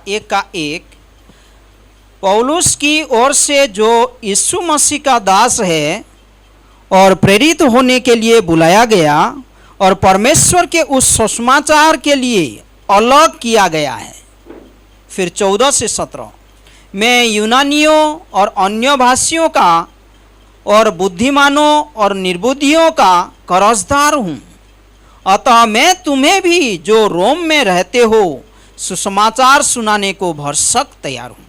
एक का एक, पौलुस की ओर से जो यीशु मसीह का दास है और प्रेरित होने के लिए बुलाया गया और परमेश्वर के उस सुसमाचार के लिए अलग किया गया है। फिर 14 से 17, मैं यूनानियों और अन्य भाषियों का और बुद्धिमानों और निर्बुद्धियों का कर्जदार हूँ, अतः मैं तुम्हें भी जो रोम में रहते हो सुसमाचार सुनाने को भरसक तैयार हूँ,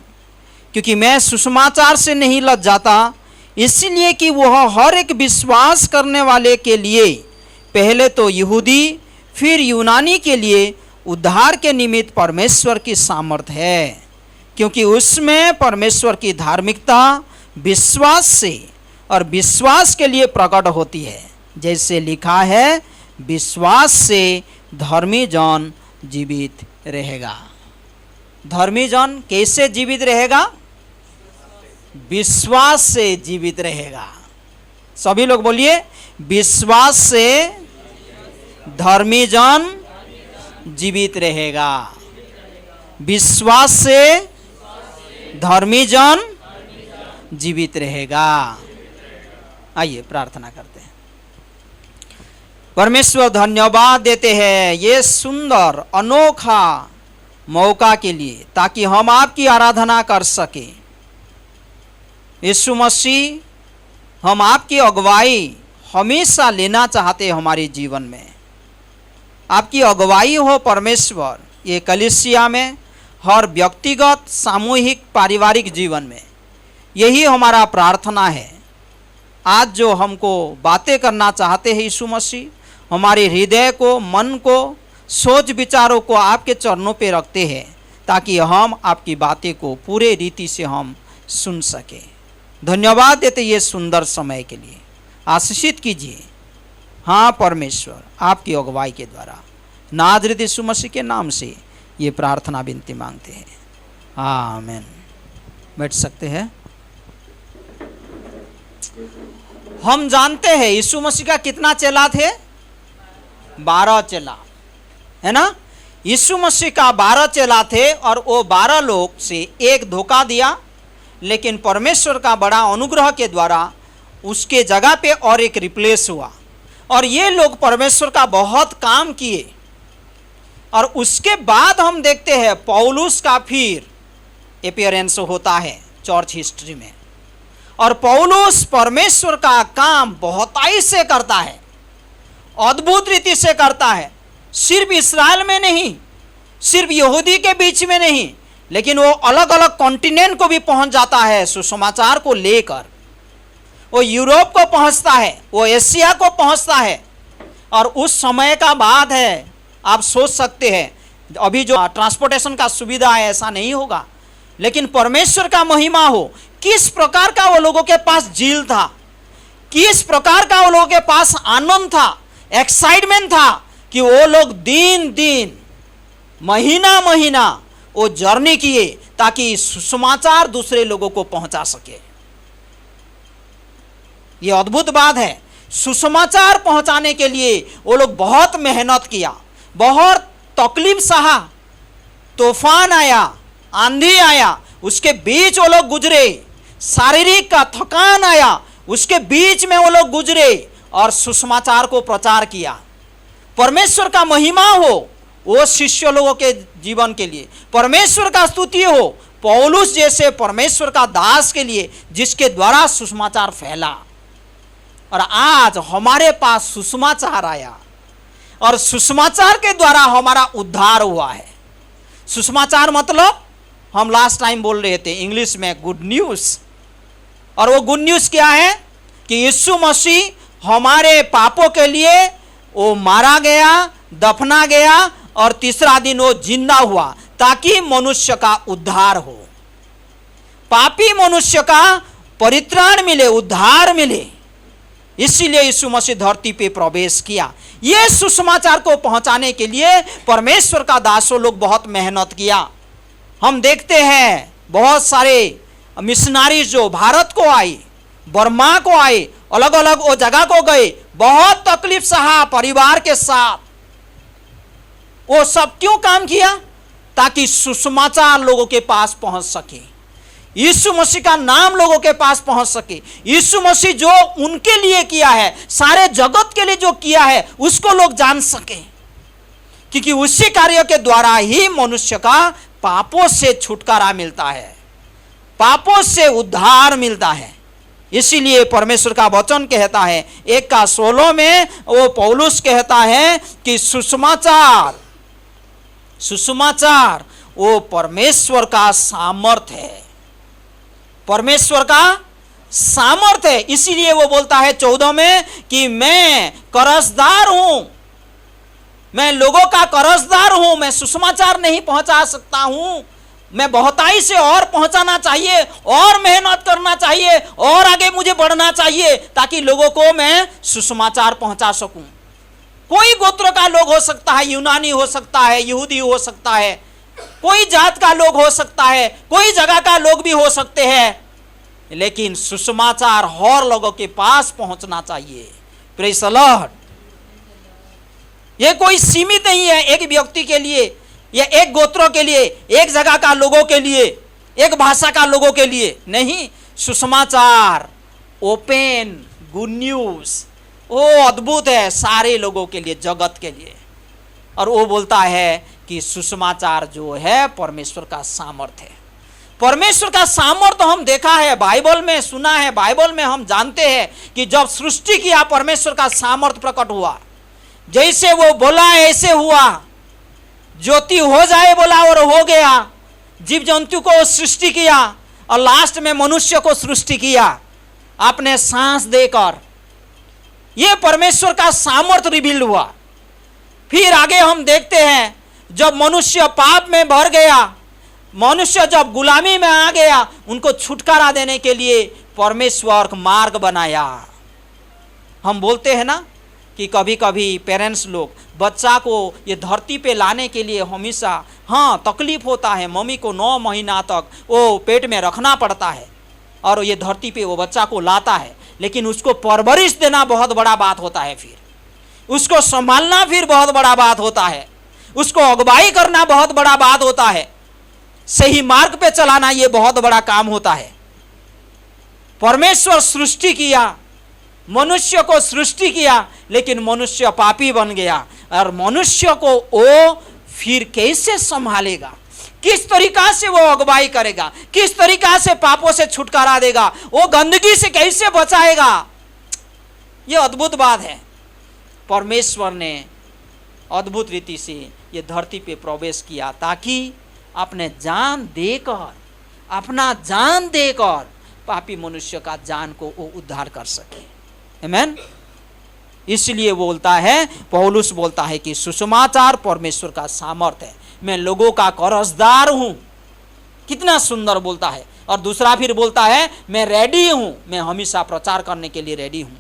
क्योंकि मैं सुसमाचार से नहीं लजाता, इसलिए कि वह हर एक विश्वास करने वाले के लिए, पहले तो यहूदी फिर यूनानी के लिए उद्धार के निमित्त परमेश्वर की सामर्थ है, क्योंकि उसमें परमेश्वर की धार्मिकता विश्वास से और विश्वास के लिए प्रकट होती है, जैसे लिखा है, विश्वास से धर्मी जन जीवित रहेगा। धर्मी जन कैसे जीवित रहेगा? विश्वास से जीवित रहेगा। सभी लोग बोलिए, विश्वास से धर्मी जन जीवित रहेगा। विश्वास से धर्मी जन जीवित रहेगा। आइए प्रार्थना करते हैं। परमेश्वर धन्यवाद देते हैं ये सुंदर अनोखा मौका के लिए, ताकि हम आपकी आराधना कर सके। यीशु मसीह, हम आपकी अगुवाई हमेशा लेना चाहते हमारे जीवन में। आपकी अगुवाई हो परमेश्वर, ये कलीसिया में, हर व्यक्तिगत, सामूहिक, पारिवारिक जीवन में। यही हमारा प्रार्थना है। आज जो हमको बातें करना चाहते हैं यीशु मसीह, हमारे हृदय को, मन को, सोच विचारों को आपके चरणों पे रखते हैं, ताकि हम आपकी बातें को पूरे रीति से हम सुन सकें। धन्यवाद देते ये सुंदर समय के लिए। आशीषित कीजिए। हाँ परमेश्वर, आपकी अगुवाई के द्वारा नाज़रेत यीशु मसीह के नाम से ये प्रार्थना विनती मांगते हैं। आमीन। बैठ सकते हैं। हम जानते हैं यीशु मसीह का कितना चेला थे? 12 चेला, है ना। यीशु मसीह का 12 चेला थे और वो 12 लोग से एक धोखा दिया, लेकिन परमेश्वर का बड़ा अनुग्रह के द्वारा उसके जगह पे और एक रिप्लेस हुआ, और ये लोग परमेश्वर का बहुत काम किए। और उसके बाद हम देखते हैं पौलुस का फिर अपीयरेंस होता है चर्च हिस्ट्री में, और पौलुस परमेश्वर का काम बहुताई से करता है, अद्भुत रीति से करता है। सिर्फ इस्राएल में नहीं, सिर्फ यहूदी के बीच में नहीं, लेकिन वो अलग अलग कॉन्टिनेंट को भी पहुंच जाता है सुसमाचार को लेकर। वो यूरोप को पहुंचता है, वो एशिया को पहुंचता है। और उस समय का बात है, आप सोच सकते हैं अभी जो ट्रांसपोर्टेशन का सुविधा है ऐसा नहीं होगा, लेकिन परमेश्वर का महिमा हो, किस प्रकार का वो लोगों के पास झील था, किस प्रकार का वो लोगों के पास आनंद था, एक्साइटमेंट था, कि वो लोग दिन दिन, महीना महीना वो जर्नी किए ताकि सुसमाचार दूसरे लोगों को पहुंचा सके। ये अद्भुत बात है। सुसमाचार पहुंचाने के लिए वो लोग बहुत मेहनत किया, बहुत तकलीफ सहा, तूफान आया, आंधी आया, उसके बीच वो लोग गुजरे, शारीरिक का थकान आया, उसके बीच में वो लोग गुजरे और सुसमाचार को प्रचार किया। परमेश्वर का महिमा हो वो शिष्य लोगों के जीवन के लिए, परमेश्वर का स्तुति हो पौलुस जैसे परमेश्वर का दास के लिए, जिसके द्वारा सुसमाचार फैला। और आज हमारे पास सुसमाचार आया और सुसमाचार के द्वारा हमारा उद्धार हुआ है। सुसमाचार मतलब हम लास्ट टाइम बोल रहे थे इंग्लिश में गुड न्यूज़। और वो गुड न्यूज़ क्या है? कि यीशु मसीह हमारे पापों के लिए वो मारा गया, दफना गया और तीसरा दिन वो जिंदा हुआ, ताकि मनुष्य का उद्धार हो, पापी मनुष्य का परित्राण मिले, उद्धार मिले। इसीलिए यीशु मसीह धरती पे प्रवेश किया। ये सुसमाचार को पहुंचाने के लिए परमेश्वर का दासों लोग बहुत मेहनत किया। हम देखते हैं बहुत सारे मिशनरी जो भारत को आई, बर्मा को आए, अलग अलग वो जगह को गए, बहुत तकलीफ सहा परिवार के साथ। वो सब क्यों काम किया? ताकि सुसमाचार लोगों के पास पहुंच सके, यीशु मसीह का नाम लोगों के पास पहुंच सके। यीशु मसीह जो उनके लिए किया है, सारे जगत के लिए जो किया है, उसको लोग जान सके, क्योंकि उसी कार्य के द्वारा ही मनुष्य का पापों से छुटकारा मिलता है, पापों से उद्धार मिलता है। इसीलिए परमेश्वर का वचन कहता है 1:16 में, वो पौलुस कहता है कि सुसमाचार वो परमेश्वर का सामर्थ है, परमेश्वर का सामर्थ है। इसीलिए वो बोलता है 14 में कि मैं कर्जदार हूं, मैं लोगों का कर्जदार हूं, मैं सुसमाचार नहीं पहुंचा सकता हूं, मैं बहुताई से और पहुंचाना चाहिए, और मेहनत करना चाहिए, और आगे मुझे बढ़ना चाहिए, ताकि लोगों को मैं सुसमाचार पहुंचा सकूं। कोई गोत्र का लोग हो सकता है, यूनानी हो सकता है, यहूदी हो सकता है, कोई जात का लोग हो सकता है, कोई जगह का लोग भी हो सकते हैं, लेकिन सुसमाचार और लोगों के पास पहुंचना चाहिए। Praise the Lord. यह कोई सीमित नहीं है एक व्यक्ति के लिए या एक गोत्रों के लिए, एक जगह का लोगों के लिए, एक भाषा का लोगों के लिए नहीं। सुसमाचार, ओपन गुड न्यूज, वो अद्भुत है सारे लोगों के लिए, जगत के लिए। और वो बोलता है कि सुसमाचार जो है परमेश्वर का सामर्थ है। परमेश्वर का सामर्थ हम देखा है, बाइबल में सुना है, बाइबल में हम जानते हैं कि जब सृष्टि किया परमेश्वर का सामर्थ प्रकट हुआ। जैसे वो बोला ऐसे हुआ, ज्योति हो जाए बोला और हो गया। जीव जंतु को सृष्टि किया और लास्ट में मनुष्य को सृष्टि किया अपने सांस देकर। यह परमेश्वर का सामर्थ्य रिवील हुआ। फिर आगे हम देखते हैं जब मनुष्य पाप में भर गया, मनुष्य जब गुलामी में आ गया, उनको छुटकारा देने के लिए परमेश्वर मार्ग बनाया। हम बोलते हैं ना कि कभी कभी पेरेंट्स लोग बच्चा को ये धरती पे लाने के लिए हमेशा तकलीफ होता है। मम्मी को 9 महीना तक वो पेट में रखना पड़ता है और ये धरती पे वो बच्चा को लाता है, लेकिन उसको परवरिश देना बहुत बड़ा बात होता है, फिर उसको संभालना फिर बहुत बड़ा बात होता है, उसको अगुवाई करना बहुत बड़ा बात होता है, सही मार्ग पे चलाना ये बहुत बड़ा काम होता है। परमेश्वर सृष्टि किया, मनुष्य को सृष्टि किया, लेकिन मनुष्य पापी बन गया और मनुष्य को वो फिर कैसे संभालेगा, किस तरीका से वो अगुवाई करेगा, किस तरीका से पापों से छुटकारा देगा, वो गंदगी से कैसे बचाएगा। ये अद्भुत बात है। परमेश्वर ने अद्भुत रीति से ये धरती पे प्रवेश किया ताकि अपने जान देकर पापी मनुष्य का जान को वो उद्धार कर सके। आमीन। इसलिए बोलता है, पौलुस बोलता है कि सुसमाचार परमेश्वर का सामर्थ है, मैं लोगों का कर्जदार हूं। कितना सुंदर बोलता है। और दूसरा फिर बोलता है मैं रेडी हूं, मैं हमेशा प्रचार करने के लिए रेडी हूं।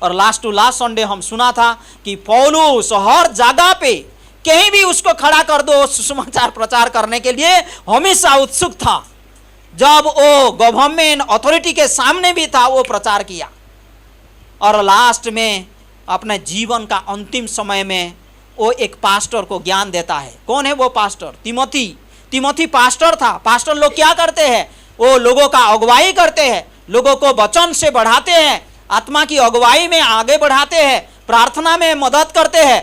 और लास्ट टू लास्ट संडे हम सुना था कि पौलुस हर जगह पे कहीं भी उसको खड़ा कर दो सुसमाचार प्रचार करने के लिए हमेशा उत्सुक था। जब वो गवर्नमेंट अथॉरिटी के सामने भी था वो प्रचार किया। और लास्ट में अपने जीवन का अंतिम समय में वो एक पास्टर को ज्ञान देता है। कौन है वो पास्टर? तिमोथी पास्टर था। पास्टर लोग क्या करते हैं? वो लोगों का अगुवाई करते हैं, लोगों को वचन से बढ़ाते हैं, आत्मा की अगुवाई में आगे बढ़ाते हैं, प्रार्थना में मदद करते हैं,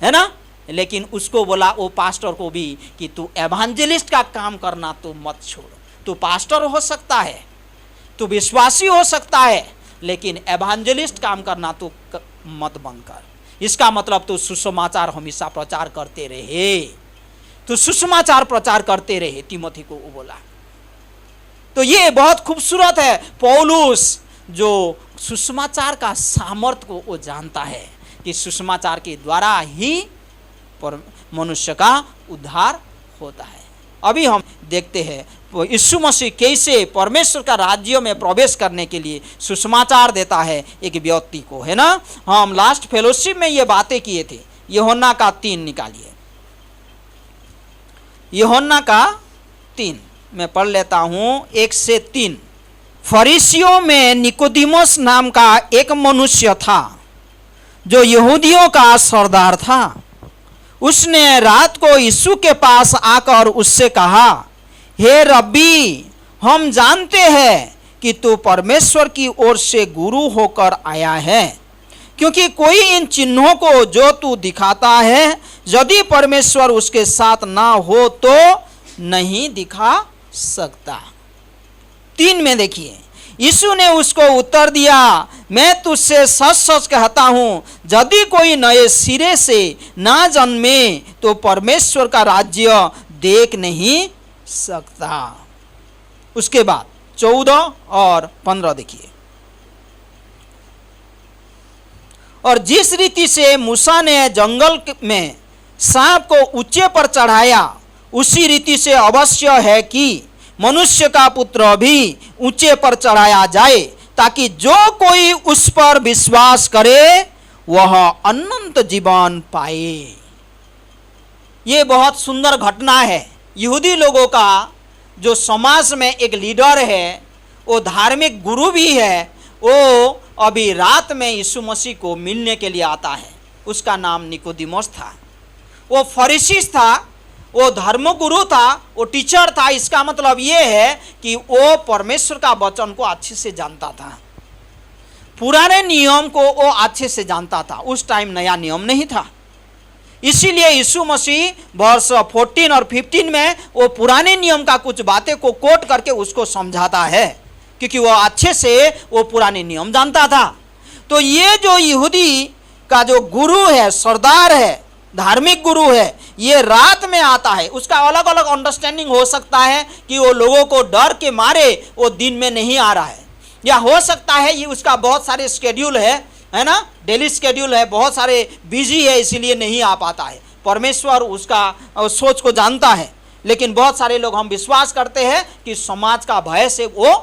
है ना। लेकिन उसको बोला वो पास्टर को भी कि तू एवांजेलिस्ट का काम करना तो मत छोड़। तू पास्टर हो सकता है, तू विश्वासी हो सकता है, लेकिन एवांजेलिस्ट काम करना तो मत बंद कर। इसका मतलब तू सुसमाचार हमेशा प्रचार करते रहे, तू सुसमाचार प्रचार करते रहे, तिमोथी को वो बोला। तो ये बहुत खूबसूरत है। पौलुस जो सुसमाचार का सामर्थ्य को वो जानता है कि सुसमाचार के द्वारा ही मनुष्य का उद्धार होता है। अभी हम देखते हैं यीशु मसीह कैसे परमेश्वर का राज्य में प्रवेश करने के लिए सुसमाचार देता है एक व्यक्ति को, है ना। हम लास्ट फेलोशिप में ये बातें किए थे। यूहन्ना का 3 निकालिए। यूहन्ना का 3 मैं पढ़ लेता हूँ 1 से 3। फरीसियों में निकोदेमुस नाम का एक मनुष्य था जो यहूदियों का सरदार था। उसने रात को यीशु के पास आकर उससे कहा, हे रब्बी, हम जानते हैं कि तू परमेश्वर की ओर से गुरु होकर आया है, क्योंकि कोई इन चिन्हों को जो तू दिखाता है, यदि परमेश्वर उसके साथ ना हो तो नहीं दिखा सकता। 3 में देखिए, यीशु ने उसको उत्तर दिया, मैं तुझसे सच सच कहता हूं, यदि कोई नए सिरे से ना जन्मे तो परमेश्वर का राज्य देख नहीं सकता। उसके बाद 14 और 15 देखिए, और जिस रीति से मूसा ने जंगल में सांप को ऊंचे पर चढ़ाया, उसी रीति से अवश्य है कि मनुष्य का पुत्र भी ऊंचे पर चढ़ाया जाए, ताकि जो कोई उस पर विश्वास करे वह अनंत जीवन पाए। ये बहुत सुंदर घटना है। यहूदी लोगों का जो समाज में एक लीडर है, वो धार्मिक गुरु भी है, वो अभी रात में यीशु मसीह को मिलने के लिए आता है। उसका नाम निकोदिमस था। वो फरीसी था, वो धर्मगुरु था, वो टीचर था। इसका मतलब ये है कि वो परमेश्वर का वचन को अच्छे से जानता था, पुराने नियम को वो अच्छे से जानता था। उस टाइम नया नियम नहीं था, इसीलिए यीशु मसीह वर्ष 14 और 15 में वो पुराने नियम का कुछ बातें को कोट करके उसको समझाता है, क्योंकि वो अच्छे से वो पुराने नियम जानता था। तो ये जो यहूदी का जो गुरु है, सरदार है, धार्मिक गुरु है, ये रात में आता है। उसका अलग अलग अंडरस्टैंडिंग हो सकता है कि वो लोगों को डर के मारे वो दिन में नहीं आ रहा है, या हो सकता है ये उसका बहुत सारे स्केड्यूल है ना, डेली स्केड्यूल है, बहुत सारे बिजी है, इसीलिए नहीं आ पाता है। परमेश्वर उसका सोच को जानता है, लेकिन बहुत सारे लोग हम विश्वास करते हैं कि समाज का भय से वो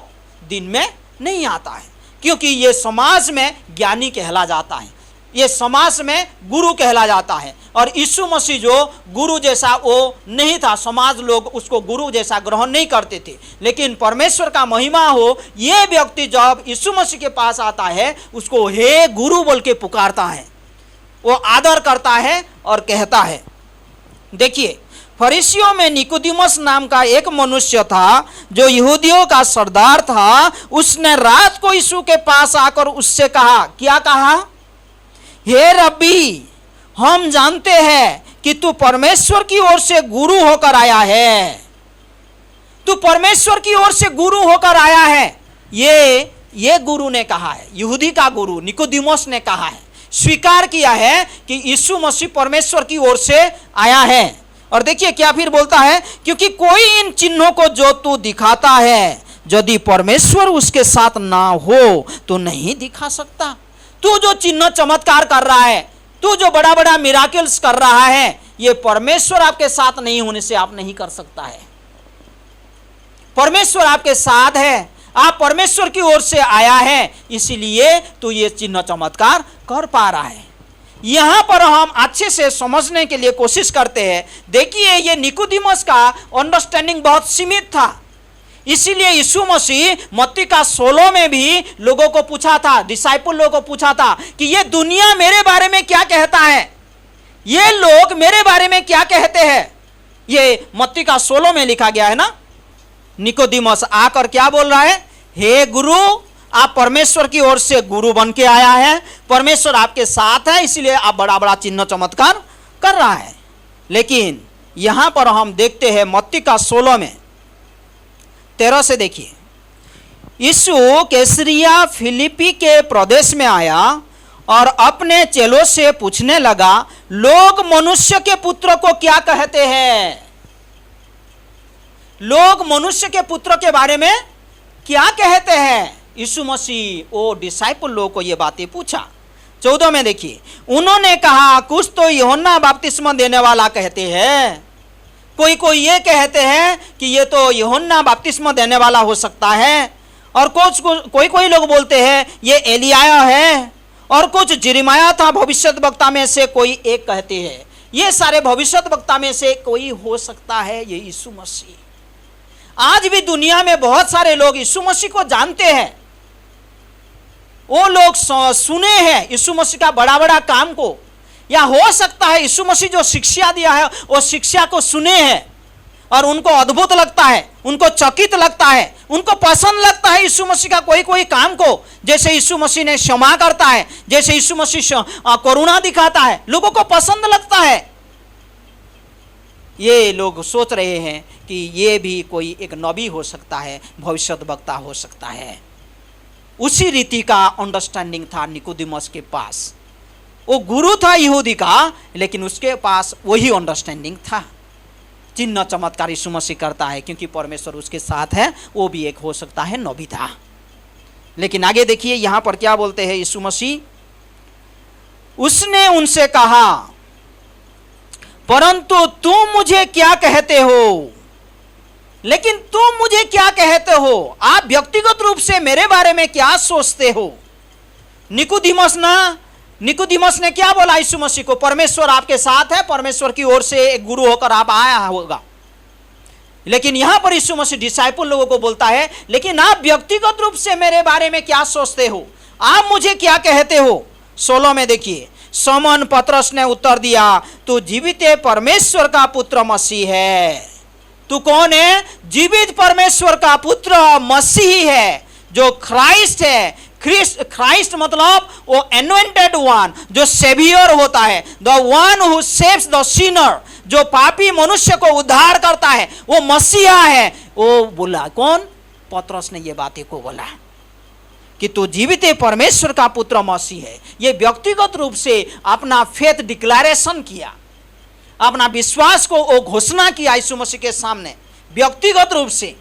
दिन में नहीं आता है, क्योंकि ये समाज में ज्ञानी कहला जाता है, ये समाज में गुरु कहला जाता है। और यीशु मसीह जो गुरु जैसा वो नहीं था, समाज लोग उसको गुरु जैसा ग्रहण नहीं करते थे। लेकिन परमेश्वर का महिमा हो, ये व्यक्ति जब यीशु मसीह के पास आता है, उसको हे गुरु बोल के पुकारता है, वो आदर करता है और कहता है। देखिए, फरीसियों में निकोदिमस नाम का एक मनुष्य था जो यहूदियों का सरदार था। उसने रात को यीशु के पास आकर उससे कहा, क्या कहा? हे रब्बी, हम जानते हैं कि तू परमेश्वर की ओर से गुरु होकर आया है। तू परमेश्वर की ओर से गुरु होकर आया है। ये गुरु ने कहा है, यहूदी का गुरु निकोदिमस ने कहा है, स्वीकार किया है कि यीशु मसीह परमेश्वर की ओर से आया है। और देखिए क्या फिर बोलता है, क्योंकि कोई इन चिन्हों को जो तू दिखाता है, यदि परमेश्वर उसके साथ ना हो तो नहीं दिखा सकता। तू जो चिन्ह चमत्कार कर रहा है, तू जो बड़ा बड़ा मिराकल्स कर रहा है, ये परमेश्वर आपके साथ नहीं होने से आप नहीं कर सकता है। परमेश्वर आपके साथ है, आप परमेश्वर की ओर से आया है, इसीलिए तू ये चिन्ह चमत्कार कर पा रहा है। यहां पर हम अच्छे से समझने के लिए कोशिश करते हैं। देखिए, ये निकोदिमस का अंडरस्टैंडिंग बहुत सीमित था, इसीलिए यीशु मसीह मत्ती का 16 में भी लोगों को पूछा था, डिसाइपल लोगों को पूछा था कि ये दुनिया मेरे बारे में क्या कहता है, ये लोग मेरे बारे में क्या कहते हैं। ये मत्ती का 16 में लिखा गया है ना। निकोदिमस आकर क्या बोल रहा है, हे गुरु, आप परमेश्वर की ओर से गुरु बन के आया है, परमेश्वर आपके साथ है, इसलिए आप बड़ा बड़ा चिन्ह चमत्कार कर रहा है। लेकिन यहां पर हम देखते हैं मत्ती का 16 में 13 से देखिए, यीशु कैसरिया फिलिपी के प्रदेश में आया और अपने चेलों से पूछने लगा, लोग मनुष्य के पुत्र को क्या कहते हैं? लोग मनुष्य के पुत्र के बारे में क्या कहते हैं? यीशु मसीह वो डिसाइपल लोगों को ये बातें पूछा। 14 में देखिए, उन्होंने कहा, कुछ तो यूहन्ना बपतिस्मा देने वाला कहते हैं, कोई कोई ये कहते हैं कि ये तो यूहन्ना बपतिस्मा देने वाला हो सकता है, और कोई कोई लोग बोलते हैं ये एलिया है, और कुछ यिर्मयाह था भविष्यद्वक्ता में से कोई एक कहते हैं। ये सारे भविष्यद्वक्ता में से कोई हो सकता है ये यीशु मसीह। आज भी दुनिया में बहुत सारे लोग यीशु मसीह को जानते हैं, वो लोग सुने हैं यीशु मसीह का बड़ा बड़ा काम को, या हो सकता है यीशु मसीह जो शिक्षा दिया है वो शिक्षा को सुने हैं और उनको अद्भुत लगता है, उनको चकित लगता है, उनको पसंद लगता है यीशु मसीह का कोई कोई काम को। जैसे यीशु मसीह ने क्षमा करता है, जैसे यीशु मसीह करुणा दिखाता है, लोगों को पसंद लगता है। ये लोग सोच रहे हैं कि ये भी कोई एक नबी हो सकता है, भविष्यद्वक्ता हो सकता है। उसी रीति का अंडरस्टैंडिंग था निकोदेमस के पास। वो गुरु था यहूदी का, लेकिन उसके पास वही अंडरस्टैंडिंग था। चिन्ह चमत्कार यीशु मसीह करता है क्योंकि परमेश्वर उसके साथ है, वो भी एक हो सकता है नबी था। लेकिन आगे देखिए यहां पर क्या बोलते हैं यीशु मसीह, उसने उनसे कहा, परंतु तुम मुझे क्या कहते हो? लेकिन तुम मुझे क्या कहते हो? आप व्यक्तिगत रूप से मेरे बारे में क्या सोचते हो? निकोदेमस ने क्या बोला यीशु मसीह को? परमेश्वर आपके साथ है, परमेश्वर की ओर से एक गुरु होकर आप आया होगा। लेकिन यहां पर यीशु मसीह डिसाइपल लोगों को बोलता है, लेकिन आप व्यक्तिगत रूप से मेरे बारे में क्या सोचते हो? आप मुझे क्या कहते हो? 16 में देखिए, शमौन पतरस ने उत्तर दिया, तू जीवित परमेश्वर का पुत्र मसीह है। तू कौन है? जीवित परमेश्वर का पुत्र मसीह है, जो क्राइस्ट है। क्राइस्ट मतलब वो एनोइंटेड वन, जो सेवियर होता है, the one who saves the Sinner, जो पापी मनुष्य को उद्धार करता है, वो मसीहा है। वो बोला कौन? पतरस ने ये बातें को बोला कि तू जीवित परमेश्वर का पुत्र मसीह है। ये व्यक्तिगत रूप से अपना फेथ डिक्लेरेशन किया, अपना विश्वास को वो घोषणा किया यीशु मसीह के सामने व्यक्तिगत रूप से।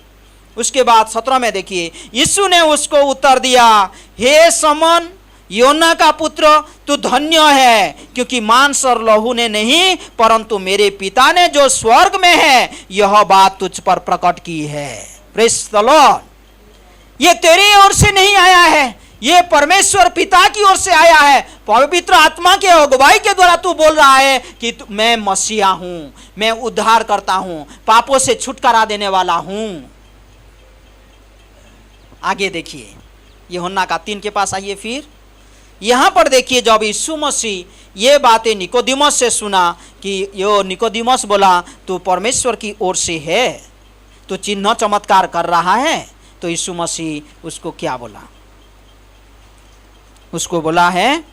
उसके बाद 17 में देखिए, यीशु ने उसको उत्तर दिया, हे शमौन योना का पुत्र, तू धन्य है, क्योंकि मांस और लहू ने नहीं, परंतु मेरे पिता ने जो स्वर्ग में है यह बात तुझ पर प्रकट की है। Praise the Lord. ये तेरी ओर से नहीं आया है, ये परमेश्वर पिता की ओर से आया है। पवित्र आत्मा के अगुवाई के द्वारा तू बोल रहा है कि मैं मसीहा हूं, मैं उद्धार करता हूं, पापों से छुटकारा देने वाला हूं। आगे देखिए यूहन्ना का 3 के पास आइए। फिर यहां पर देखिए, जब यीशु मसीह ये बातें निकोदेमस से सुना कि यो निकोदेमस बोला तू परमेश्वर की ओर से है, तो चिन्ह चमत्कार कर रहा है, तो यीशु मसीह उसको क्या बोला? उसको बोला है,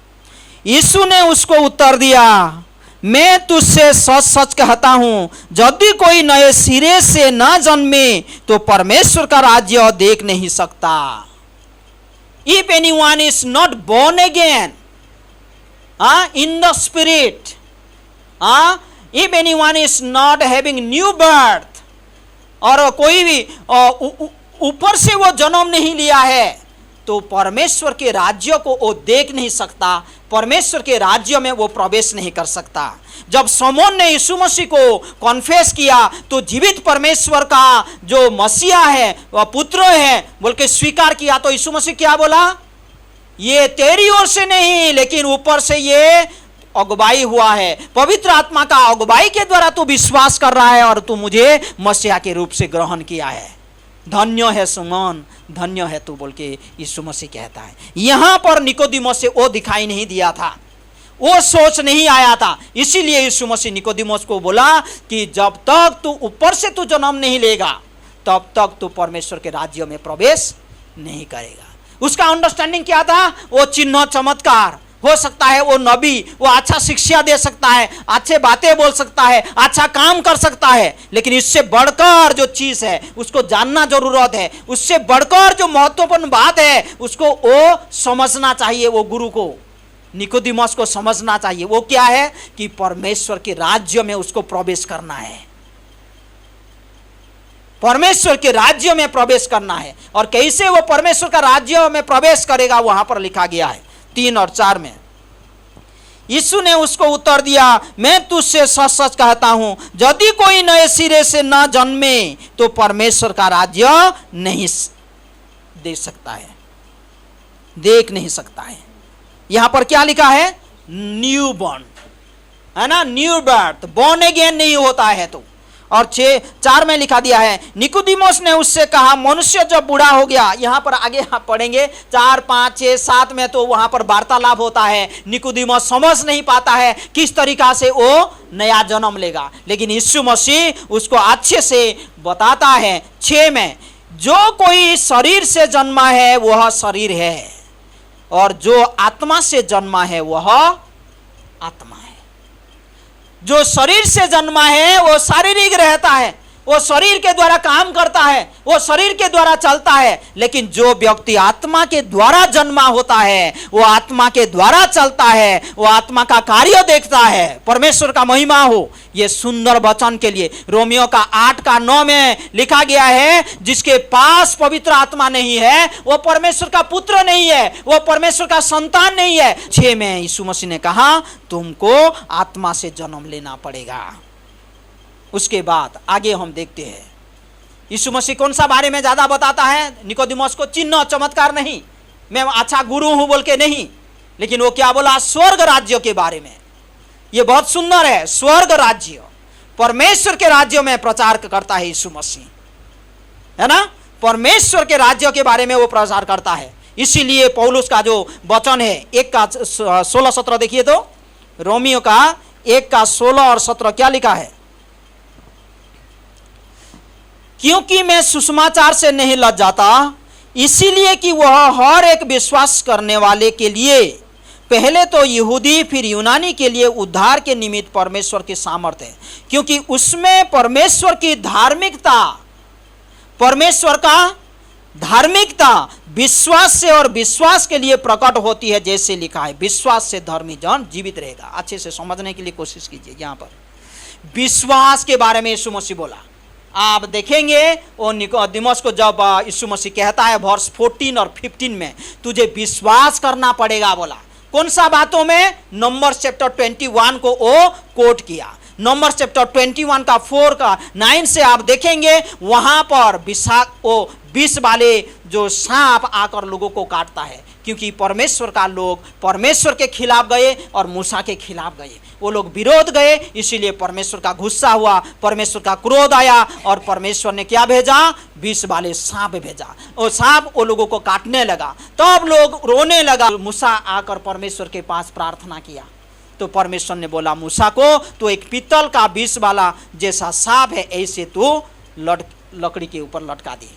यीशु ने उसको उत्तर दिया, मैं तुझसे सच सच कहता हूं, यदि कोई नए सिरे से न जन्मे तो परमेश्वर का राज्य देख नहीं सकता। If anyone is not born again in the spirit, if anyone is not having new birth, और कोई भी ऊपर से वो जन्म नहीं लिया है, तो परमेश्वर के राज्य को वो देख नहीं सकता, परमेश्वर के राज्य में वो प्रवेश नहीं कर सकता। जब शमौन ने यीशु मसीह को कॉन्फेस किया, तो जीवित परमेश्वर का जो मसीहा है, वह पुत्र है बोल के स्वीकार किया, तो यीशु मसीह क्या बोला? ये तेरी ओर से नहीं, लेकिन ऊपर से ये अगुवाई हुआ है, पवित्र आत्मा का अगुवाई के द्वारा तू विश्वास कर रहा है और तू मुझे मसीहा के रूप से ग्रहण किया है। धन्य है शमौन, धन्य है तू बोल के यीशु मसीह कहता है। यहां पर निकोदेमस से वो दिखाई नहीं दिया था, वो सोच नहीं आया था, इसीलिए यीशु मसीह निकोदेमस को बोला कि जब तक तू ऊपर से तू जन्म नहीं लेगा, तब तक तू परमेश्वर के राज्य में प्रवेश नहीं करेगा। उसका अंडरस्टैंडिंग क्या था? वो चिन्ह चमत्कार हो सकता है, वो नबी, वो अच्छा शिक्षा दे सकता है, अच्छे बातें बोल सकता है, अच्छा काम कर सकता है, लेकिन इससे बढ़कर जो चीज है उसको जानना जरूरत है, उससे बढ़कर जो महत्वपूर्ण बात है उसको वो समझना चाहिए। वो गुरु को, निकोदेमस को समझना चाहिए। वो क्या है कि परमेश्वर के राज्य में उसको प्रवेश करना है, परमेश्वर के राज्य में प्रवेश करना है। और कैसे वो परमेश्वर का राज्य में प्रवेश करेगा, वहां पर लिखा गया है 3 और 4 में। यीशु ने उसको उत्तर दिया, मैं तुझसे सच सच कहता हूं, यदि कोई नए सिरे से न जन्मे तो परमेश्वर का राज्य नहीं देख सकता है, देख नहीं सकता है। यहां पर क्या लिखा है? न्यू बॉर्न, है ना, न्यू बर्थ, बॉर्न अगेन नहीं होता है। तो और 6:4 में लिखा दिया है, निकोदेमुस ने उससे कहा, मनुष्य जब बूढ़ा हो गया। यहाँ पर आगे आप पढ़ेंगे 4, 5, 6, 7 में तो वहाँ पर वार्तालाप होता है। निकोदेमुस समझ नहीं पाता है किस तरीका से वो नया जन्म लेगा, लेकिन यीशु मसीह उसको अच्छे से बताता है। 6 में, जो कोई शरीर से जन्मा है वह शरीर है, और जो आत्मा से जन्मा है वह आत्मा है। जो शरीर से जन्मा है वो शारीरिक रहता है, वो शरीर के द्वारा काम करता है, वो शरीर के द्वारा चलता है। लेकिन जो व्यक्ति आत्मा के द्वारा जन्मा होता है वो आत्मा के द्वारा चलता है, वो आत्मा का कार्य देखता है। परमेश्वर का महिमा हो। ये सुंदर वचन के लिए रोमियो का 8:9 में लिखा गया है, जिसके पास पवित्र आत्मा नहीं है वो परमेश्वर का पुत्र नहीं है, वो परमेश्वर का संतान नहीं है। 6 में यीशु मसीह ने कहा, तुमको आत्मा से जन्म लेना पड़ेगा। उसके बाद आगे हम देखते हैं यीशु मसीह कौन सा बारे में ज्यादा बताता है। निकोदेमुस को चिन्ह चमत्कार नहीं, मैं अच्छा गुरु हूं बोल के नहीं, लेकिन वो क्या बोला, स्वर्ग राज्य के बारे में। ये बहुत सुंदर है, स्वर्ग राज्य, परमेश्वर के राज्य में प्रचार करता है यीशु मसीह, है ना। परमेश्वर के राज्य के बारे में वो प्रचार करता है। इसीलिए पौलुस का जो वचन है 1:16-17 देखिए तो, रोमियो का 1:16 और 17 क्या लिखा है, क्योंकि मैं सुसमाचार से नहीं लजाता, इसीलिए कि वह हर एक विश्वास करने वाले के लिए, पहले तो यहूदी फिर यूनानी के लिए उद्धार के निमित्त परमेश्वर की सामर्थ्य है। क्योंकि उसमें परमेश्वर की धार्मिकता, परमेश्वर का धार्मिकता विश्वास से और विश्वास के लिए प्रकट होती है। जैसे लिखा है, विश्वास से धर्मी जन जीवित रहेगा। अच्छे से समझने के लिए कोशिश कीजिए। यहाँ पर विश्वास के बारे में यीशु मसीह बोला। आप देखेंगे वो निकोदेमुस को जब यीशु मसीह कहता है वर्स 14 और 15 में, तुझे विश्वास करना पड़ेगा बोला। कौन सा बातों में, नंबर्स चैप्टर 21 को वो कोट किया। नंबर्स चैप्टर 21 का 4 का 9 से आप देखेंगे वहां पर विष वाले जो सांप आकर लोगों को काटता है, क्योंकि परमेश्वर का लोग परमेश्वर के खिलाफ गए और मूसा के खिलाफ गए। वो लोग विरोध गए, इसीलिए परमेश्वर का गुस्सा हुआ, परमेश्वर का क्रोध आया और परमेश्वर ने क्या भेजा, विष वाले सांप भेजा। और सांप वो लोगों को काटने लगा, तब लोग रोने लगा। मूसा आकर परमेश्वर के पास प्रार्थना किया, तो परमेश्वर ने बोला मूसा को, तो एक पीतल का विष वाला जैसा सांप है ऐसे तू लकड़ी के ऊपर लटका दी,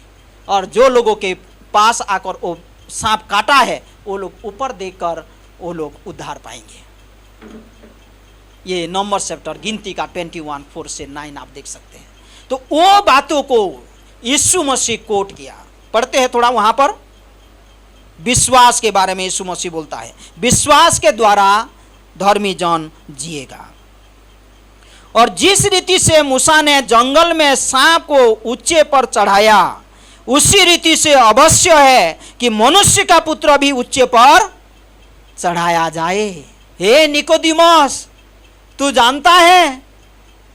और जो लोगों के पास आकर वो सांप काटा है वो लोग ऊपर देखकर वो लोग उद्धार पाएंगे। ये नंबर चैप्टर गिनती का 21 4 से 9 आप देख सकते हैं। तो वो बातों को यीशु मसीह कोट किया। पढ़ते हैं थोड़ा वहां पर। विश्वास के बारे में यीशु मसीह बोलता है, विश्वास के द्वारा धर्मी जन जिएगा। और जिस रीति से मूसा ने जंगल में सांप को ऊंचे पर चढ़ाया, उसी रीति से अवश्य है कि मनुष्य का पुत्र भी ऊंचे पर चढ़ाया जाए। हे निकोदेमुस, तू जानता है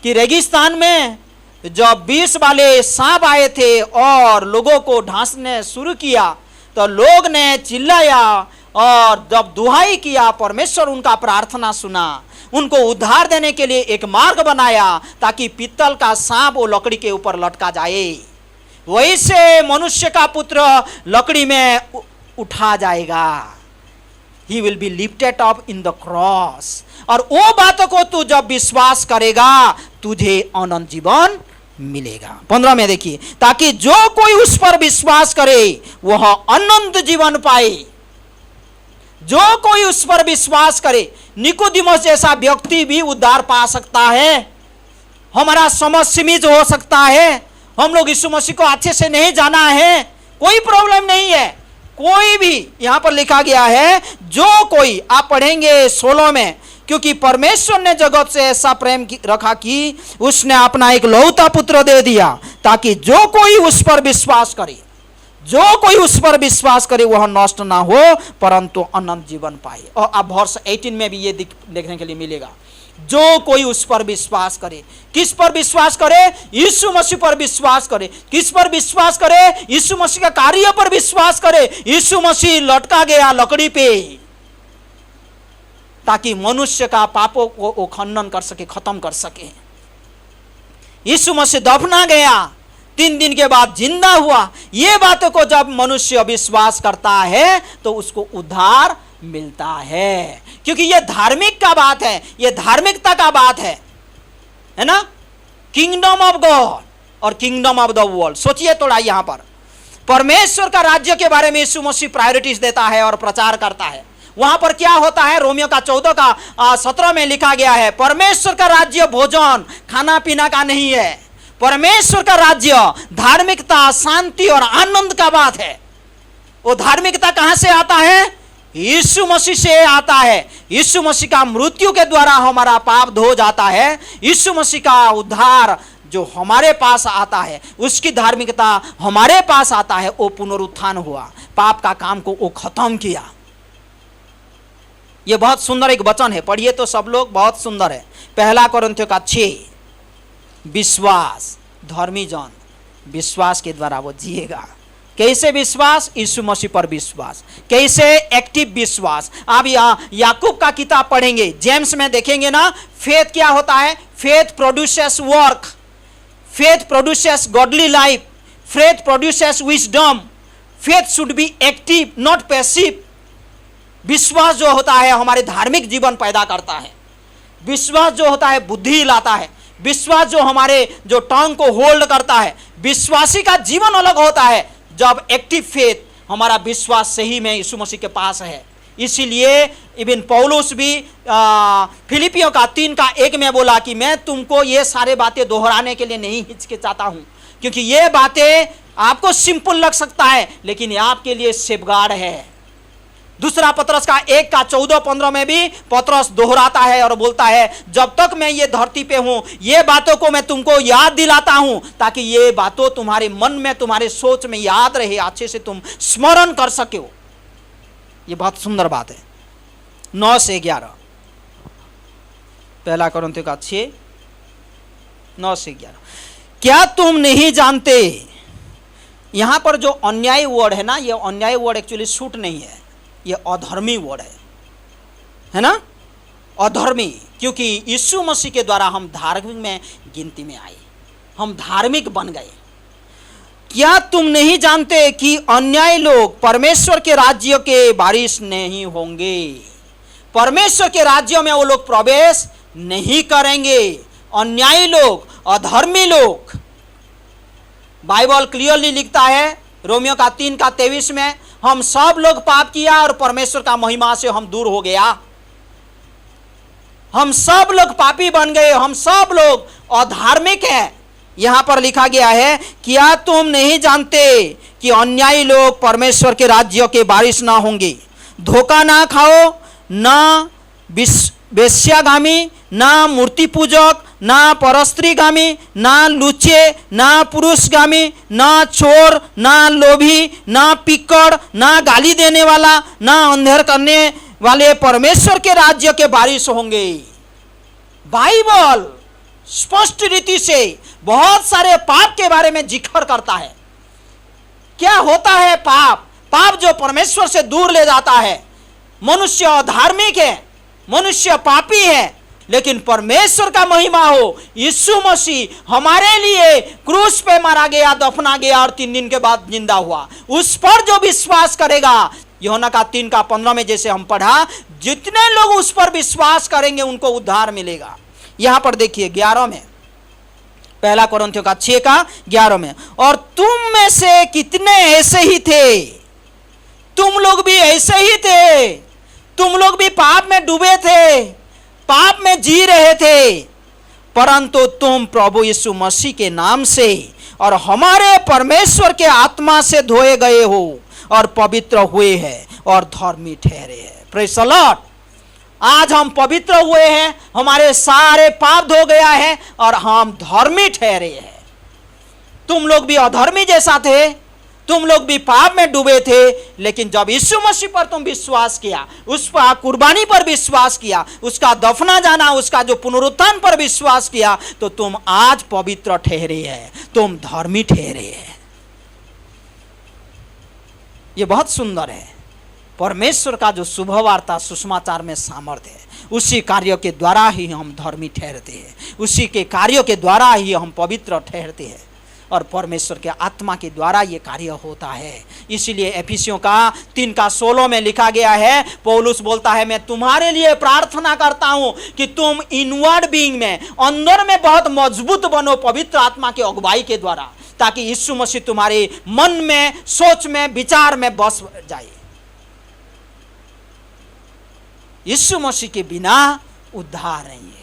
कि रेगिस्तान में जब विष वाले सांप आए थे और लोगों को ढांसने शुरू किया, तो लोग ने चिल्लाया और जब दुहाई किया, परमेश्वर उनका प्रार्थना सुना, उनको उद्धार देने के लिए एक मार्ग बनाया ताकि पीतल का सांप वो लकड़ी के ऊपर लटका जाए। वैसे मनुष्य का पुत्र लकड़ी में उठा जाएगा। He will be lifted up in the cross। और वो बातों को तू जब विश्वास करेगा तुझे अनंत जीवन मिलेगा। 15 में देखिए, ताकि जो कोई उस पर विश्वास करे वह अनंत जीवन पाए। जो कोई उस पर विश्वास करे, निकोदेमुस जैसा व्यक्ति भी उद्धार पा सकता है। हमारा समझ सीमित हो सकता है, हम लोग यीशु मसीह को अच्छे से नहीं जाना है, कोई प्रॉब्लम नहीं है। कोई भी, यहां पर लिखा गया है जो कोई, आप पढ़ेंगे 16 में, क्योंकि परमेश्वर ने जगत से ऐसा प्रेम रखा कि उसने अपना एक लौता पुत्र दे दिया, ताकि जो कोई उस पर विश्वास करे, जो कोई उस पर विश्वास करे वह नष्ट ना हो परंतु अनंत जीवन पाए। और अब वर्ष 18 में भी ये देखने के लिए मिलेगा, जो कोई उस पर विश्वास करे। किस पर विश्वास करे? यीशु मसीह पर विश्वास करे। किस पर विश्वास करे? यीशु मसीह का कार्य पर विश्वास करे। यीशु मसीह लटका गया लकड़ी पे ताकि मनुष्य का पापों को खंडन कर सके, खत्म कर सके। यीशु मसीह दफना गया, 3 दिन के बाद जिंदा हुआ। ये बातों को जब मनुष्य विश्वास करता है तो उसको उद्धार मिलता है, क्योंकि ये धार्मिक का बात है, ये धार्मिकता का बात है ना। किंगडम ऑफ गॉड और किंगडम ऑफ द वर्ल्ड। सोचिए थोड़ा, यहां पर परमेश्वर का राज्य के बारे में यीशु मसीह प्रायोरिटीज देता है और प्रचार करता है। वहां पर क्या होता है, रोमियो का 14 का 17 में लिखा गया है, परमेश्वर का राज्य भोजन खाना पीना का नहीं है। परमेश्वर का राज्य धार्मिकता, शांति और आनंद का बात है। वो धार्मिकता कहां से आता है? यीशु मसीह से आता है। यीशु मसीह का मृत्यु के द्वारा हमारा पाप धो जाता है। यीशु मसीह का उद्धार जो हमारे पास आता है, उसकी धार्मिकता हमारे पास आता है। वो पुनरुत्थान हुआ, पाप का काम को वो खत्म किया। ये बहुत सुंदर एक वचन है, पढ़िए तो सब लोग, बहुत सुंदर है। 1 कोरिन्थियों का 6, विश्वास, धर्मी जन विश्वास के द्वारा वो जिएगा। कैसे विश्वास? यीशु मसीह पर विश्वास। कैसे? एक्टिव विश्वास। आप याकूब का किताब पढ़ेंगे, जेम्स में देखेंगे ना, फेथ क्या होता है? Faith produces work, faith produces godly life, faith produces wisdom. Faith should be active, not passive. विश्वास जो होता है हमारे धार्मिक जीवन पैदा करता है। विश्वास जो होता है बुद्धि लाता है। विश्वास जो हमारे जो टंग को होल्ड करता है। विश्वासी का जीवन अलग होता है जब एक्टिव फेथ, हमारा विश्वास सही में यीशु मसीह के पास है। इसीलिए इब्न पौलुस भी फिलिपियों का 3:1 में बोला कि मैं तुमको ये सारे बातें दोहराने के लिए नहीं हिचकिचाता हूं, क्योंकि ये बातें आपको सिंपल लग सकता है लेकिन ये आपके लिए सेफगार्ड है। दूसरा पतरस का 1:14-15 में भी पतरस दोहराता है और बोलता है, जब तक मैं ये धरती पे हूं, ये बातों को मैं तुमको याद दिलाता हूं ताकि ये बातों तुम्हारे मन में, तुम्हारे सोच में याद रहे, अच्छे से तुम स्मरण कर सके हो। ये बहुत सुंदर बात है। 9 से 11, 1 कोरिन्थियों का 6, 9 से 11। क्या तुम नहीं जानते, यहां पर जो अन्यायी वर्ड है ना, ये अन्यायी वर्ड एक्चुअली सूट नहीं है, ये अधर्मी वर्ड है ना। अधर्मी, क्योंकि यीशु मसीह के द्वारा हम धार्मिक में गिनती में आए, हम धार्मिक बन गए। क्या तुम नहीं जानते कि अन्यायी लोग परमेश्वर के राज्य के वारिस नहीं होंगे? परमेश्वर के राज्य में वो लोग प्रवेश नहीं करेंगे। अन्यायी लोग, अधर्मी लोग। बाइबल क्लियरली लिखता है रोमियो का 3:23 में, हम सब लोग पाप किया और परमेश्वर का महिमा से हम दूर हो गया। हम सब लोग पापी बन गए, हम सब लोग अधार्मिक हैं। यहां पर लिखा गया है, क्या तुम नहीं जानते कि अन्यायी लोग परमेश्वर के राज्य के वारिस ना होंगे? धोखा ना खाओ, ना वेश्यागामी, ना मूर्ति पूजक, ना परस्त्रीगामी, ना लुच्चे, ना पुरुषगामी, ना चोर, ना लोभी, ना पिक्कड़, ना गाली देने वाला, ना अंधेर करने वाले परमेश्वर के राज्य के वारिस होंगे। बाइबल स्पष्ट रीति से बहुत सारे पाप के बारे में जिक्र करता है। क्या होता है पाप? पाप जो परमेश्वर से दूर ले जाता है। मनुष्य अधार्मिक है, मनुष्य पापी है, लेकिन परमेश्वर का महिमा हो, यीशु मसीह हमारे लिए क्रूस पे मारा गया, दफना गया और 3 दिन के बाद जिंदा हुआ। उस पर जो विश्वास करेगा, यूहन्ना का 3:15 में जैसे हम पढ़ा, जितने लोग उस पर विश्वास करेंगे उनको उद्धार मिलेगा। यहां पर देखिए 11 में, 1 कोरिन्थियों का 6:11 में, और तुम में से कितने ऐसे ही थे? तुम लोग भी ऐसे ही थे, तुम लोग भी पाप में डूबे थे, पाप में जी रहे थे, परंतु तुम प्रभु यीशु मसीह के नाम से और हमारे परमेश्वर के आत्मा से धोए गए हो और पवित्र हुए हैं और धर्मी ठहरे हैं। Praise the Lord. आज हम पवित्र हुए हैं, हमारे सारे पाप धो गया है और हम धर्मी ठहरे हैं। तुम लोग भी अधर्मी जैसा थे, तुम लोग भी पाप में डूबे थे, लेकिन जब यीशु मसीह पर तुम विश्वास किया, उस पर कुर्बानी पर विश्वास किया, उसका दफना जाना, उसका जो पुनरुत्थान पर विश्वास किया, तो तुम आज पवित्र ठहरे हैं, तुम धर्मी ठहरे हैं। ये बहुत सुंदर है। परमेश्वर का जो शुभ वार्ता सुसमाचार में सामर्थ्य है, उसी कार्य के द्वारा ही हम धर्मी ठहरते हैं, उसी के कार्यों के द्वारा ही हम पवित्र ठहरते हैं, और परमेश्वर के आत्मा के द्वारा ये कार्य होता है। इसीलिए एफिसियों का 3:16 में लिखा गया है, पौलुस बोलता है, मैं तुम्हारे लिए प्रार्थना करता हूं कि तुम इनवर्ड बीइंग में, अंदर में बहुत मजबूत बनो पवित्र आत्मा की अगुवाई के द्वारा, ताकि यीशु मसीह तुम्हारे मन में, सोच में, विचार में बस जाए। यीशु मसीह के बिना उद्धार नहीं है।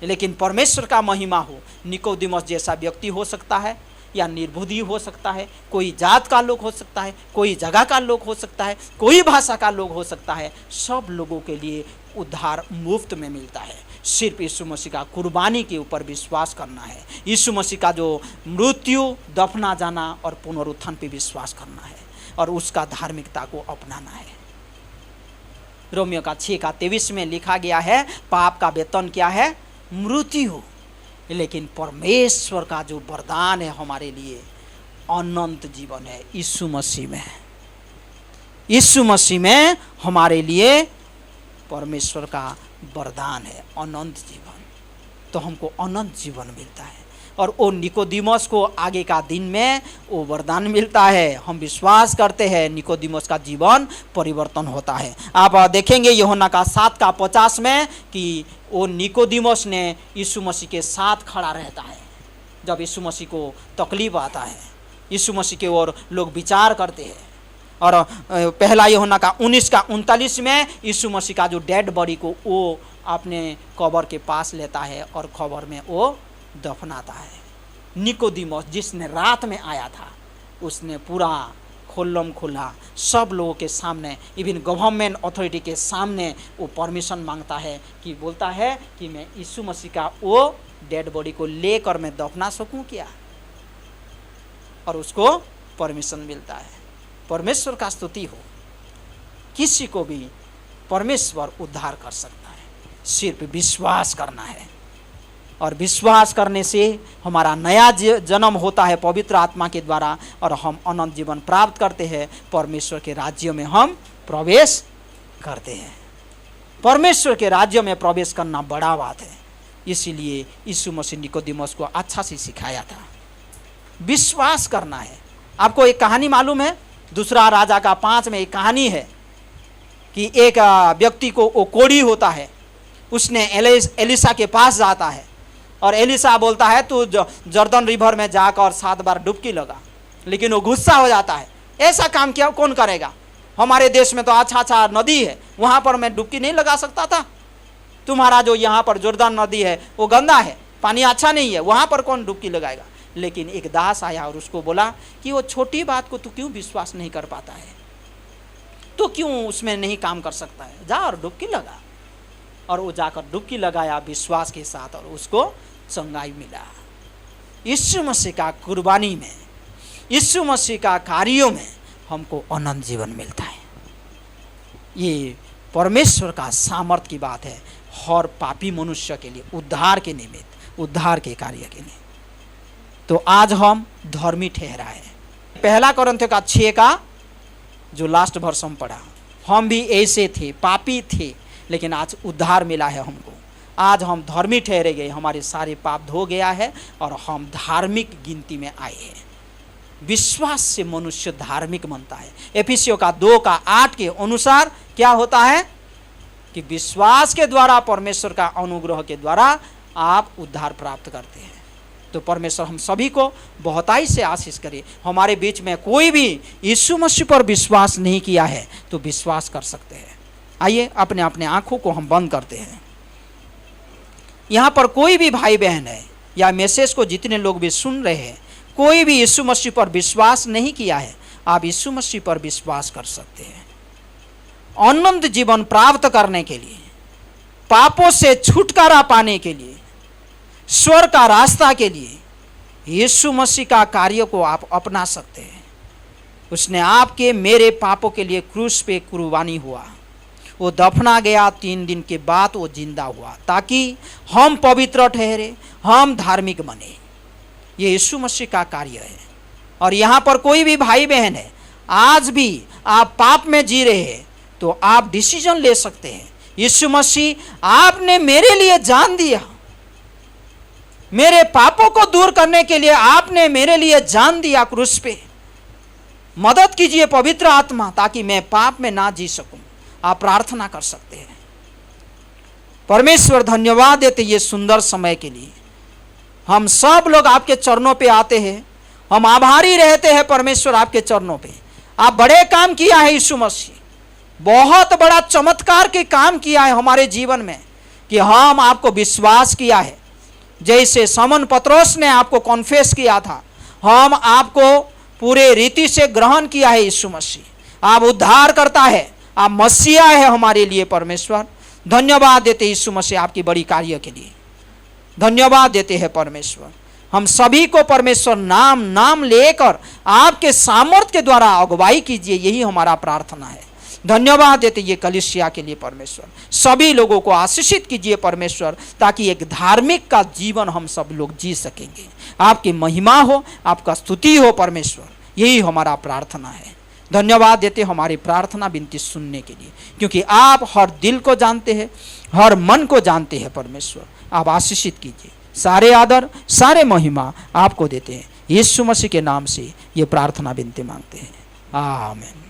लेकिन परमेश्वर का महिमा हो, निकोदिमस जैसा व्यक्ति हो सकता है, या निर्बुद्धि हो सकता है, कोई जात का लोग हो सकता है, कोई जगह का लोग हो सकता है, कोई भाषा का लोग हो सकता है, सब लोगों के लिए उद्धार मुफ्त में मिलता है। सिर्फ यीशु मसीह का कुर्बानी के ऊपर विश्वास करना है, यीशु मसीह का जो मृत्यु, दफना जाना और पुनरुत्थान पे विश्वास करना है, और उसका धार्मिकता को अपनाना है। रोमियो का 6:23 में लिखा गया है, पाप का वेतन क्या है? मृत्यु। लेकिन परमेश्वर का जो वरदान है हमारे लिए, अनंत जीवन है यीशु मसीह में। यीशु मसीह में हमारे लिए परमेश्वर का वरदान है अनंत जीवन। तो हमको अनंत जीवन मिलता है, और वो निकोदिमस को आगे का दिन में वो वरदान मिलता है। हम विश्वास करते हैं निकोदिमस का जीवन परिवर्तन होता है। आप देखेंगे यूहन्ना का 7:50 में कि वो निकोदिमस ने यीशु मसीह के साथ खड़ा रहता है। जब यीशु मसीह को तकलीफ आता है, यीशु मसीह के ओर लोग विचार करते हैं। और पहला यूहन्ना का 19:39 में यीशु मसीह का जो डेड बॉडी को वो अपने कब्र के पास लेता है और कब्र में वो दफनाता है। निकोदिमस जिसने रात में आया था, उसने पूरा खुल्लम खुल्ला सब लोगों के सामने, इवन गवर्नमेंट अथॉरिटी के सामने वो परमिशन मांगता है, कि बोलता है कि मैं यीशु मसीह का वो डेड बॉडी को लेकर मैं दफना सकूं क्या, और उसको परमिशन मिलता है। परमेश्वर का स्तुति हो। किसी को भी परमेश्वर उद्धार कर सकता है, सिर्फ विश्वास करना है, और विश्वास करने से हमारा नया जन्म होता है पवित्र आत्मा के द्वारा, और हम अनंत जीवन प्राप्त करते हैं। परमेश्वर के राज्य में हम प्रवेश करते हैं। परमेश्वर के राज्य में प्रवेश करना बड़ा बात है। इसीलिए यीशु मसीह निकोदिमस को अच्छा से सिखाया था, विश्वास करना है। आपको एक कहानी मालूम है, दूसरा राजा का 5 में एक कहानी है कि एक व्यक्ति को वो कोढ़ी होता है। उसने एलिसा के पास जाता है, और एलिसा बोलता है तू जर्दन रिवर में जाकर 7 बार डुबकी लगा। लेकिन वो गुस्सा हो जाता है, ऐसा काम क्या कौन करेगा? हमारे देश में तो अच्छा नदी है, वहाँ पर मैं डुबकी नहीं लगा सकता था। तुम्हारा जो यहाँ पर जर्दन नदी है वो गंदा है, पानी अच्छा नहीं है, वहाँ पर कौन डुबकी लगाएगा? लेकिन एक दास आया और उसको बोला कि वो छोटी बात को तू क्यों विश्वास नहीं कर पाता है, तो क्यों उसमें नहीं काम कर सकता है, जा और डुबकी लगा। और वो जाकर डुबकी लगाया विश्वास के साथ, और उसको चंगाई मिला। यीशु मसीह का कुर्बानी में, यीशु मसीह का कार्यों में हमको अनंत जीवन मिलता है। ये परमेश्वर का सामर्थ की बात है हर पापी मनुष्य के लिए, उद्धार के निमित्त, उद्धार के कार्य के लिए। तो आज हम धर्मी ठहराए। पहला कोरिन्थियों का 6 का जो लास्ट वर्ष हम पढ़ा, हम भी ऐसे थे, पापी थे, लेकिन आज उद्धार मिला है हमको। आज हम धर्मी ठहरे गए, हमारे सारे पाप धो गया है और हम धार्मिक गिनती में आए हैं। विश्वास से मनुष्य धार्मिक बनता है। एफिसियों का 2 का 8 के अनुसार क्या होता है कि विश्वास के द्वारा, परमेश्वर का अनुग्रह के द्वारा आप उद्धार प्राप्त करते हैं। तो परमेश्वर हम सभी को बहुताई से आशीष करे। हमारे बीच में कोई भी यीशु मसीह पर विश्वास नहीं किया है तो विश्वास कर सकते हैं। आइए अपने अपने आंखों को हम बंद करते हैं। यहाँ पर कोई भी भाई बहन है या मैसेज को जितने लोग भी सुन रहे हैं, कोई भी यीशु मसीह पर विश्वास नहीं किया है, आप यीशु मसीह पर विश्वास कर सकते हैं। अनंत जीवन प्राप्त करने के लिए, पापों से छुटकारा पाने के लिए, स्वर्ग का रास्ता के लिए यीशु मसीह का कार्य को आप अपना सकते हैं। उसने आपके मेरे पापों के लिए क्रूस पे कुर्बानी हुआ, वो दफना गया, 3 दिन के बाद वो जिंदा हुआ ताकि हम पवित्र ठहरे, हम धार्मिक बने। ये यीशु मसीह का कार्य है। और यहाँ पर कोई भी भाई बहन है, आज भी आप पाप में जी रहे हैं तो आप डिसीजन ले सकते हैं यीशु मसीह आपने मेरे लिए जान दिया, मेरे पापों को दूर करने के लिए आपने मेरे लिए जान दिया क्रूस पे। मदद कीजिए पवित्र आत्मा, ताकि मैं पाप में ना जी सकूं। आप प्रार्थना कर सकते हैं। परमेश्वर धन्यवाद देते ये सुंदर समय के लिए। हम सब लोग आपके चरणों पे आते हैं, हम आभारी रहते हैं परमेश्वर आपके चरणों पे। आप बड़े काम किया है यीशु मसीह, बहुत बड़ा चमत्कार के काम किया है हमारे जीवन में, कि हम आपको विश्वास किया है। जैसे समन पत्रोस ने आपको कॉन्फेस किया था, हम आपको पूरे रीति से ग्रहण किया है यीशु मसीह। आप उद्धार करता है, आप मसीहा है हमारे लिए। परमेश्वर धन्यवाद देते यीशु मसीह आपकी बड़ी कार्य के लिए, धन्यवाद देते हैं परमेश्वर। हम सभी को परमेश्वर नाम नाम लेकर आपके सामर्थ्य के द्वारा अगुवाई कीजिए, यही हमारा प्रार्थना है। धन्यवाद देते ये कलीसिया के लिए परमेश्वर। सभी लोगों को आशीषित कीजिए परमेश्वर, ताकि एक धार्मिक का जीवन हम सब लोग जी सकेंगे। आपकी महिमा हो, आपका स्तुति हो परमेश्वर, यही हमारा प्रार्थना है। धन्यवाद देते हमारी प्रार्थना विनती सुनने के लिए, क्योंकि आप हर दिल को जानते हैं, हर मन को जानते हैं परमेश्वर। आप आशीषित कीजिए। सारे आदर सारे महिमा आपको देते हैं, यीशु मसीह के नाम से ये प्रार्थना विनती मांगते हैं, आमीन।